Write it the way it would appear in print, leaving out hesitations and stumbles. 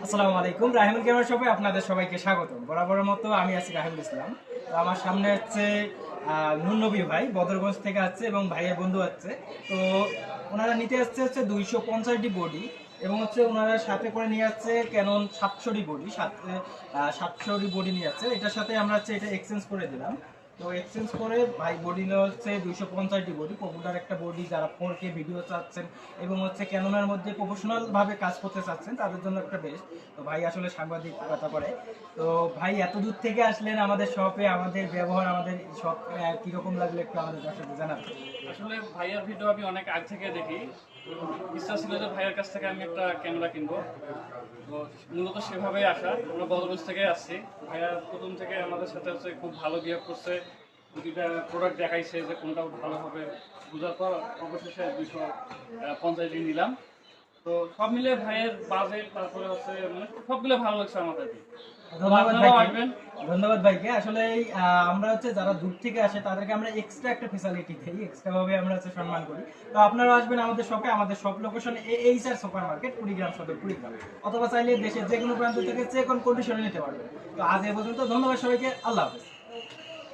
আসসালামু আলাইকুম। রাহিমুল গেমার শপে আপনাদের সবাইকে স্বাগতম। বরাবরের মতো আমি আছি রাহিমুল ইসলাম। তো আমার সামনে হচ্ছে নুরনবী ভাই বদরগঞ্জ থেকে আসছে এবং ভাইয়ের বন্ধু আসছে। তো ওনারা নিতে আসছে হচ্ছে 250টি বডি এবং হচ্ছে ওনারা সাথে করে নিয়ে যাচ্ছে ক্যানন 700টি বডি, 700টি বডি নিয়ে যাচ্ছে। এটার সাথে আমরা হচ্ছে এটা এক্সচেঞ্জ করে দিলাম। তো এক্সচেঞ্জ করে ভাই বডি নেওয়া হচ্ছে 250টি বডি, পপুলার একটা বডি। যারা 4K ভিডিও চাচ্ছেন এবং হচ্ছে ক্যানোনের মধ্যে প্রফেশনাল ভাবে কাজ করতে চাচ্ছেন তাদের জন্য একটা বেস্ট। তো ভাই আসলে সাংবাদিকতা করে। তো ভাই এত দূর থেকে আসলেন আমাদের শপে, আমাদের ব্যবহার, আমাদের শপ কিরকম লাগলো একটু আমাদের দর্শকদের জানাবেন। আসলে ভাইয়ার ভিডিও আমি অনেক আগে থেকে দেখি। তো ইচ্ছা ছিল যে ভাইয়ার কাছ থেকে আমি একটা ক্যামেরা কিনবো। তো মূলত সেভাবেই আসা, আমরা বদরগঞ্জ থেকে আসছি। ভাইয়া প্রথম থেকে আমাদের সাথে হচ্ছে খুব ভালো বিহেভ করছে, প্রতিটা প্রোডাক্ট দেখাইছে যে কোনটা ভালো হবে। বোঝার পর অবশেষে 250 নিলাম। তো সব মিলে ভাইয়ের বাজেট, তারপরে হচ্ছে মানে সব মিলে ভালো লাগছে আমাদের। ধন্যবাদ আপনারাও ভাইকে। আসবেন। ধন্যবাদ ভাইকে। আসলে আমরা হচ্ছে যারা দূর থেকে আসে তাদেরকে আমরা এক্সট্রা একটা ফেসিলিটি দেই, এক্সট্রা ভাবে আমরা হচ্ছে সম্মান করি। তো আপনারাও আসবেন আমাদের শপে। আমাদের shop location HR super market, Kurigram সদর, কুড়িগ্রাম। অথবা চাইলে দেশের যে কোনো প্রান্ত থেকে যে কোনো কন্ডিশনে নিতে পারবেন। তো আজ এ পর্যন্ত। ধন্যবাদ সবাইকে। আল্লাহ হাফেজ।